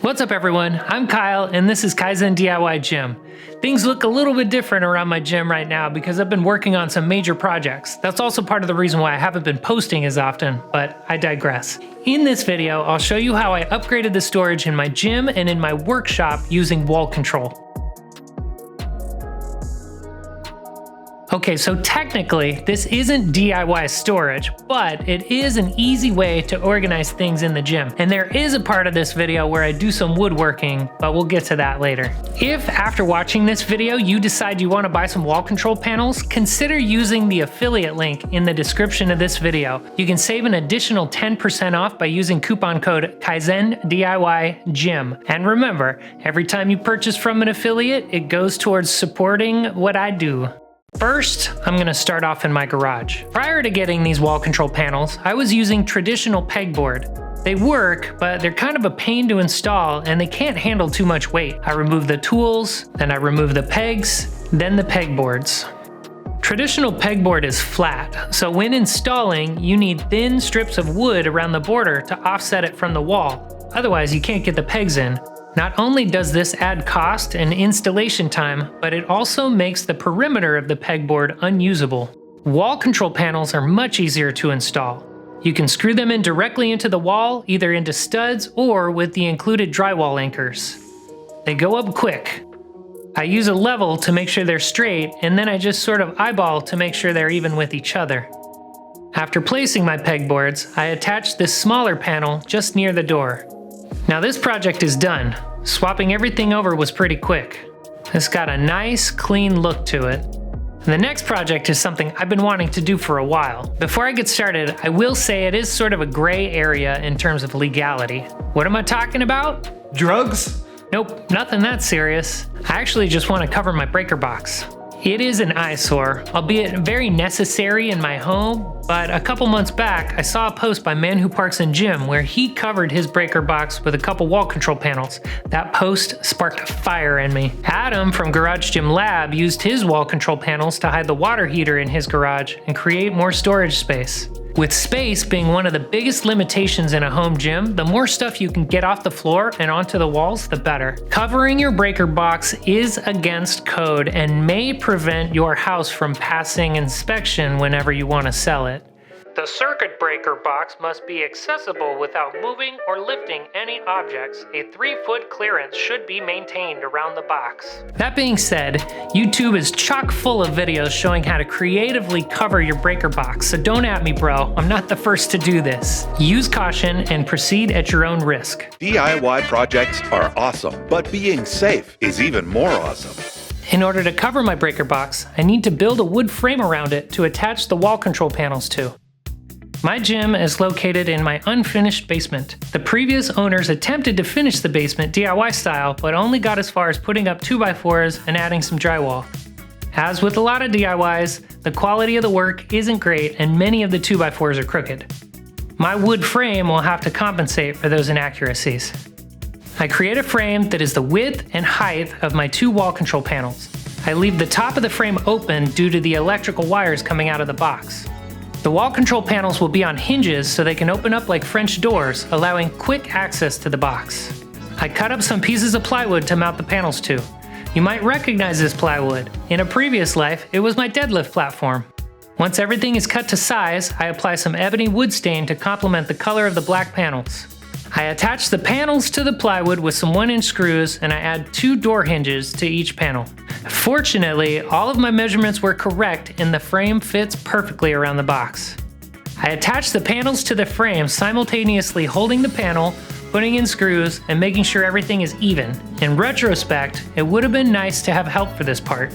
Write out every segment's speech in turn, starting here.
What's up everyone, I'm Kyle and this is Kaizen DIY Gym. Things look a little bit different around my gym right now because I've been working on some major projects. That's also part of the reason why I haven't been posting as often, but I digress. In this video, I'll show you how I upgraded the storage in my gym and in my workshop using wall control. Okay, so technically, this isn't DIY storage, but it is an easy way to organize things in the gym. And there is a part of this video where I do some woodworking, but we'll get to that later. If after watching this video, you decide you want to buy some wall control panels, consider using the affiliate link in the description of this video. You can save an additional 10% off by using coupon code Kaizen DIY Gym. And remember, every time you purchase from an affiliate, it goes towards supporting what I do. First, I'm going to start off in my garage. Prior to getting these wall control panels, I was using traditional pegboard. They work, but they're kind of a pain to install and they can't handle too much weight. I remove the tools, then I remove the pegs, then the pegboards. Traditional pegboard is flat, so when installing, you need thin strips of wood around the border to offset it from the wall. Otherwise, you can't get the pegs in. Not only does this add cost and installation time, but it also makes the perimeter of the pegboard unusable. Wall control panels are much easier to install. You can screw them in directly into the wall, either into studs or with the included drywall anchors. They go up quick. I use a level to make sure they're straight, and then I just sort of eyeball to make sure they're even with each other. After placing my pegboards, I attach this smaller panel just near the door. Now this project is done. Swapping everything over was pretty quick. It's got a nice, clean look to it. And the next project is something I've been wanting to do for a while. Before I get started, I will say it is sort of a gray area in terms of legality. What am I talking about? Drugs? Nope, nothing that serious. I actually just want to cover my breaker box. It is an eyesore, albeit very necessary in my home, but a couple months back, I saw a post by Man Who Parks in Gym where he covered his breaker box with a couple wall control panels. That post sparked a fire in me. Adam from Garage Gym Lab used his wall control panels to hide the water heater in his garage and create more storage space. With space being one of the biggest limitations in a home gym, the more stuff you can get off the floor and onto the walls, the better. Covering your breaker box is against code and may prevent your house from passing inspection whenever you want to sell it. The circuit breaker box must be accessible without moving or lifting any objects. A 3-foot clearance should be maintained around the box. That being said, YouTube is chock full of videos showing how to creatively cover your breaker box, so don't at me, bro. I'm not the first to do this. Use caution and proceed at your own risk. DIY projects are awesome, but being safe is even more awesome. In order to cover my breaker box, I need to build a wood frame around it to attach the wall control panels to. My gym is located in my unfinished basement. The previous owners attempted to finish the basement DIY style, but only got as far as putting up 2x4s and adding some drywall. As with a lot of DIYs, the quality of the work isn't great and many of the 2x4s are crooked. My wood frame will have to compensate for those inaccuracies. I create a frame that is the width and height of my 2 wall control panels. I leave the top of the frame open due to the electrical wires coming out of the box. The wall control panels will be on hinges so they can open up like French doors, allowing quick access to the box. I cut up some pieces of plywood to mount the panels to. You might recognize this plywood. In a previous life, it was my deadlift platform. Once everything is cut to size, I apply some ebony wood stain to complement the color of the black panels. I attach the panels to the plywood with some 1-inch screws and I add 2 door hinges to each panel. Fortunately, all of my measurements were correct and the frame fits perfectly around the box. I attach the panels to the frame, simultaneously holding the panel, putting in screws, and making sure everything is even. In retrospect, it would have been nice to have help for this part.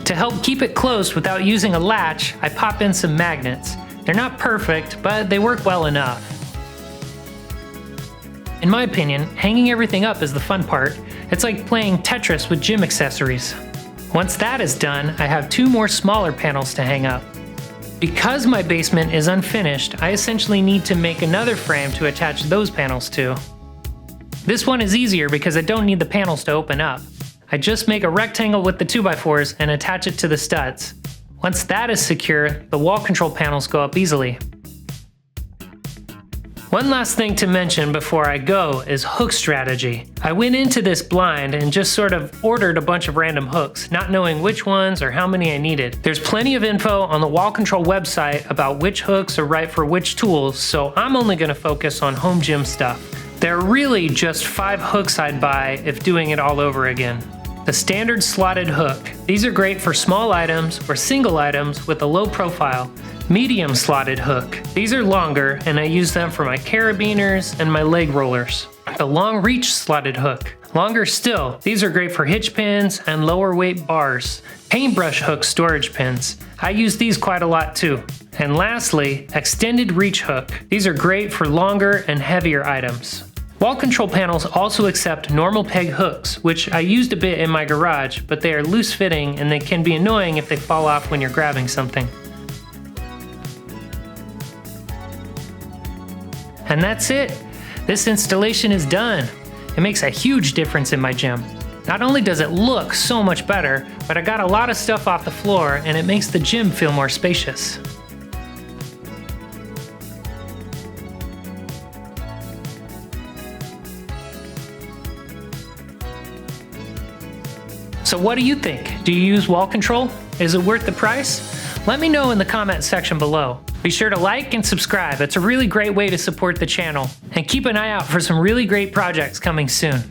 To help keep it closed without using a latch, I pop in some magnets. They're not perfect, but they work well enough. In my opinion, hanging everything up is the fun part. It's like playing Tetris with gym accessories. Once that is done, I have 2 more smaller panels to hang up. Because my basement is unfinished, I essentially need to make another frame to attach those panels to. This one is easier because I don't need the panels to open up. I just make a rectangle with the 2x4s and attach it to the studs. Once that is secure, the wall control panels go up easily. One last thing to mention before I go is hook strategy. I went into this blind and just sort of ordered a bunch of random hooks, not knowing which ones or how many I needed. There's plenty of info on the Wall Control website about which hooks are right for which tools, so I'm only going to focus on home gym stuff. There are really just 5 hooks I'd buy if doing it all over again. The standard slotted hook. These are great for small items or single items with a low profile. Medium slotted hook. These are longer and I use them for my carabiners and my leg rollers. The long reach slotted hook. Longer still. These are great for hitch pins and lower weight bars. Paintbrush hook storage pins. I use these quite a lot too. And lastly, extended reach hook. These are great for longer and heavier items. Wall control panels also accept normal peg hooks, which I used a bit in my garage, but they are loose fitting and they can be annoying if they fall off when you're grabbing something. And that's it. This installation is done. It makes a huge difference in my gym. Not only does it look so much better, but I got a lot of stuff off the floor and it makes the gym feel more spacious. So what do you think? Do you use wall control? Is it worth the price? Let me know in the comment section below. Be sure to like and subscribe. It's a really great way to support the channel. And keep an eye out for some really great projects coming soon.